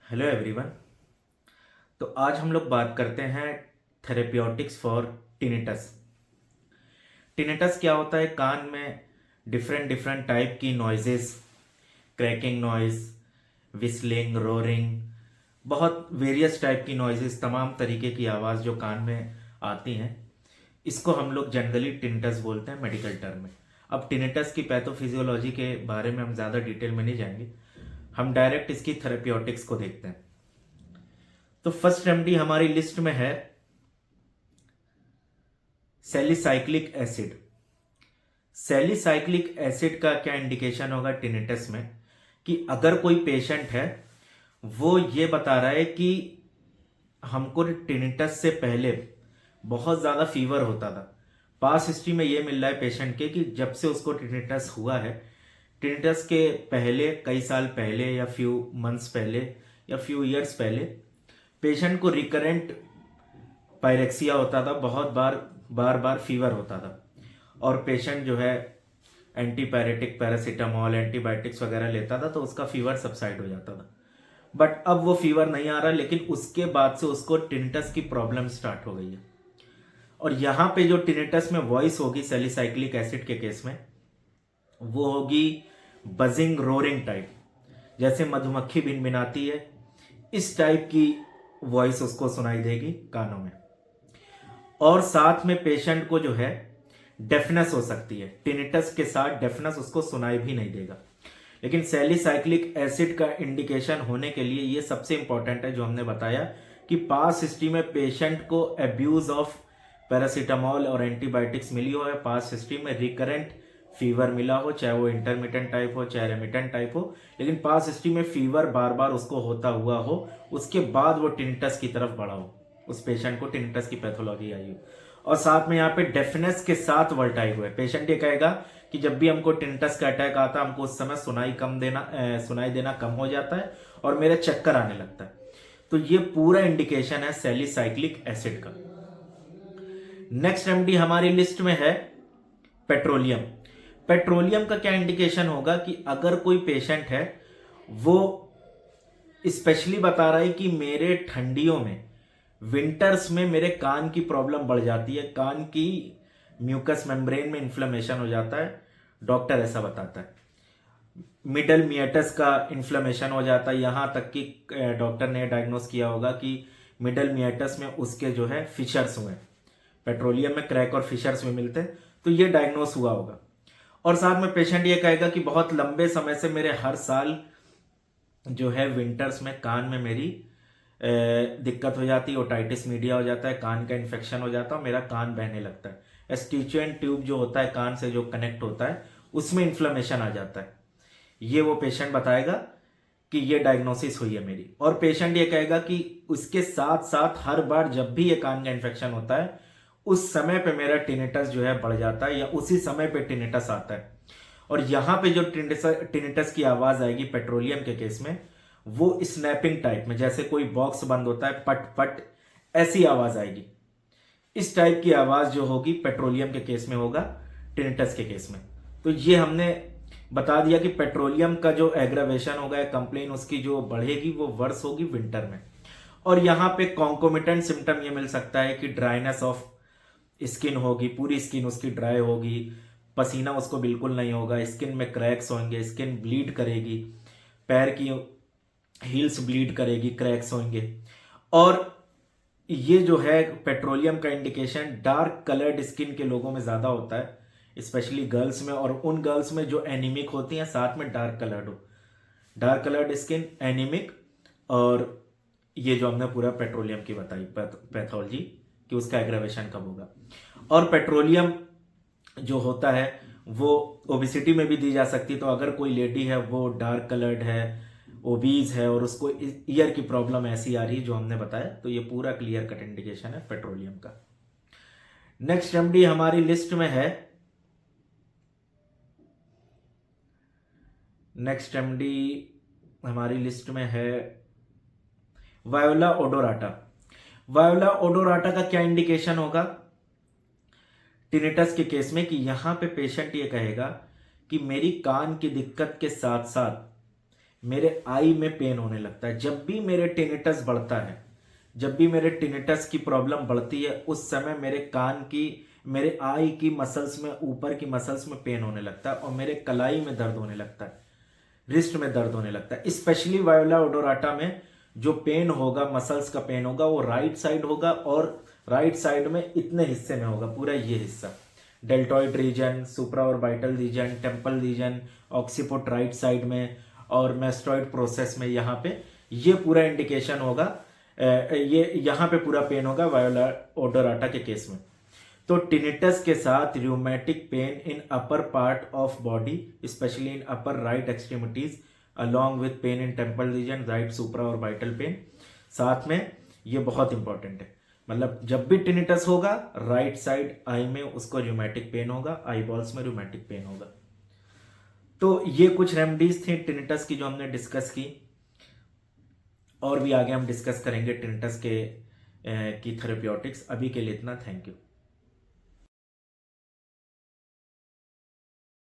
Hello everyone. तो आज हम लोग बात करते हैं थेरेप्यूटिक्स फॉर टिनिटस। टिनिटस क्या होता है? कान में डिफरेंट डिफरेंट टाइप की noises, cracking noise, whistling, roaring, बहुत वेरियस टाइप की नॉइजेस, तमाम तरीके की आवाज़ जो कान में आती हैं, इसको हम लोग जनरली टिनिटस बोलते हैं मेडिकल टर्म में। अब टिनिटस की पैथोफिजियोलॉजी के बारे में हम ज़्यादा डिटेल में नहीं जाएंगे, हम डायरेक्ट इसकी थेरेप्यूटिक्स को देखते हैं। तो फर्स्ट रेमेडी हमारी लिस्ट में है सैलिसाइक्लिक एसिड। सैलिसाइक्लिक एसिड का क्या इंडिकेशन होगा टिनिटस में? कि अगर कोई पेशेंट है, वो ये बता रहा है कि हमको टिनिटस से पहले बहुत ज़्यादा फीवर होता था। पास हिस्ट्री में ये मिल रहा है पेशेंट के कि जब से उसको टिनिटस हुआ है, टिनिटस के पहले कई साल पहले या फ्यू मंथ्स पहले या फ्यू ईयर्स पहले पेशेंट को रिकरेंट पायरेक्सिया होता था, बहुत बार बार फीवर होता था, और पेशेंट जो है एंटीपायरेटिक, पैरासीटामोल, एंटीबायोटिक्स वगैरह लेता था तो उसका फीवर सबसाइड हो जाता था। बट अब वो फीवर नहीं आ रहा, लेकिन उसके बाद से उसको टिनिटस की प्रॉब्लम स्टार्ट हो गई है। और यहाँ पे जो टिनिटस में वॉइस होगी सैलिसाइक्लिक एसिड के केस में, वो होगी बजिंग रोरिंग टाइप, जैसे मधुमक्खी भिनभिनाती है, इस टाइप की वॉइस उसको सुनाई देगी कानों में। और साथ में पेशेंट को जो है डेफनेस हो सकती है। टिनिटस के साथ डेफनेस उसको सुनाई भी नहीं देगा। लेकिन सैलिसाइक्लिक एसिड का इंडिकेशन होने के लिए ये सबसे इंपॉर्टेंट है जो हमने बताया कि पास हिस्ट्री में पेशेंट को एब्यूज ऑफ पैरासीटामोल और एंटीबायोटिक्स मिली हो, है पास हिस्ट्री में रिकरेंट फीवर मिला हो, चाहे वो इंटरमिटेंट टाइप हो चाहे रेमिटेंट टाइप हो, लेकिन पास हिस्ट्री में फीवर बार बार उसको होता हुआ हो, उसके बाद वो टिनिटस की तरफ बढ़ा हो, उस पेशेंट को टिनिटस की पैथोलॉजी आई हो, और साथ में यहाँ पे डेफनेस के साथ वर्टाइग हुए। पेशेंट ये कहेगा कि जब भी हमको टिनिटस का अटैक आता है, हमको उस समय सुनाई देना कम हो जाता है और मेरे चक्कर आने लगता है। तो ये पूरा इंडिकेशन है सैलिसाइक्लिक एसिड का। नेक्स्ट रेमेडी हमारी लिस्ट में है पेट्रोलियम। पेट्रोलियम का क्या इंडिकेशन होगा कि अगर कोई पेशेंट है, वो स्पेशली बता रहा है कि मेरे ठंडियों में, विंटर्स में मेरे कान की प्रॉब्लम बढ़ जाती है, कान की म्यूकस मेम्ब्रेन में इन्फ्लेमेशन हो जाता है, डॉक्टर ऐसा बताता है। मिडल मियटस का इन्फ्लेमेशन हो जाता है, यहाँ तक कि डॉक्टर ने डायग्नोस किया होगा कि मिडल मियटस में उसके जो है फिशर्स हुए। पेट्रोलियम में क्रैक और फिशर्स में मिलते हैं, तो ये डायग्नोस हुआ होगा। और साथ में पेशेंट ये कहेगा कि बहुत लंबे समय से मेरे हर साल जो है विंटर्स में कान में मेरी दिक्कत हो जाती है, ओटाइटिस मीडिया हो जाता है, कान का इन्फेक्शन हो जाता है, मेरा कान बहने लगता है, एस्टिचुएंट ट्यूब जो होता है कान से जो कनेक्ट होता है उसमें इन्फ्लेमेशन आ जाता है। ये वो पेशेंट बताएगा कि ये डायग्नोसिस हुई है मेरी। और पेशेंट ये कहेगा कि उसके साथ साथ हर बार जब भी ये कान का इन्फेक्शन होता है, उस समय पे मेरा टिनिटस जो है बढ़ जाता है, या उसी समय पे टिनिटस आता है। और यहाँ पे जो टिनिटस की आवाज आएगी पेट्रोलियम के केस में, वो स्नैपिंग टाइप में, जैसे कोई बॉक्स बंद होता है पट पट, ऐसी आवाज आएगी। इस टाइप की आवाज जो होगी पेट्रोलियम के केस में होगा, टिनिटस के केस में। तो ये हमने बता दिया कि पेट्रोलियम का जो एग्रावेशन होगा, कंप्लेन उसकी जो बढ़ेगी वो वर्स होगी विंटर में। और यहाँ पे कॉन्कोमिटेंट सिम्टम ये मिल सकता है कि ड्राइनेस ऑफ स्किन होगी, पूरी स्किन उसकी ड्राई होगी, पसीना उसको बिल्कुल नहीं होगा, स्किन में क्रैक्स होंगे, स्किन ब्लीड करेगी, पैर की हील्स ब्लीड करेगी, क्रैक्स होंगे। और ये जो है पेट्रोलियम का इंडिकेशन डार्क कलर्ड स्किन के लोगों में ज़्यादा होता है, स्पेशली गर्ल्स में, और उन गर्ल्स में जो एनीमिक होती हैं, साथ में डार्क कलर्ड हो, डार्क कलर्ड स्किन, एनीमिक, और ये जो हमने पूरा पेट्रोलियम की बताई पैथोलॉजी कि उसका एग्रावेशन कब होगा। और पेट्रोलियम जो होता है वो ओबिसिटी में भी दी जा सकती है। तो अगर कोई लेडी है, वो डार्क कलर्ड है, ओबीज है, और उसको ईयर की प्रॉब्लम ऐसी आ रही है जो हमने बताया, तो ये पूरा क्लियर कट इंडिकेशन है पेट्रोलियम का। नेक्स्ट रेमेडी हमारी लिस्ट में है, नेक्स्ट रेमेडी हमारी लिस्ट में है वायोला ओडोराटा। वायोला ओडोराटा का क्या इंडिकेशन होगा टिनिटस के केस में? कि यहां पे पेशेंट ये कहेगा कि मेरी कान की दिक्कत के साथ साथ मेरे आई में पेन होने लगता है। जब भी मेरे टिनिटस बढ़ता है, जब भी मेरे टिनिटस की प्रॉब्लम बढ़ती है, उस समय मेरे कान की, मेरे आई की मसल्स में, ऊपर की मसल्स में पेन होने लगता है और मेरे कलाई में दर्द होने लगता है, रिस्ट में दर्द होने लगता है। स्पेशली वायोला ओडोराटा में जो पेन होगा, मसल्स का पेन होगा, वो राइट साइड होगा और राइट साइड में इतने हिस्से में होगा, पूरा ये हिस्सा, deltoid region, supra orbital region, temple region, occiput right side में और मेस्टॉइड प्रोसेस में, यहाँ पे ये पूरा इंडिकेशन होगा। ये यहाँ पे पूरा पेन होगा वायोला ओडोराटा के केस में। तो टिनिटस के साथ rheumatic pain in upper part of body, specially in upper right extremities, along with pain in temple region, right supra orbital pen, साथ में ये बहुत इंपॉर्टेंट है। मतलब जब भी टिनिटस होगा, राइट साइड आई में उसको रूमेटिक पेन होगा, आई बॉल्स में रूमेटिक पेन होगा। तो ये कुछ रेमेडीज थी टिनिटस की जो हमने डिस्कस की, और भी आगे हम डिस्कस करेंगे टिनिटस के की थेरेप्यूटिक्स। अभी के लिए इतना, थैंक यू।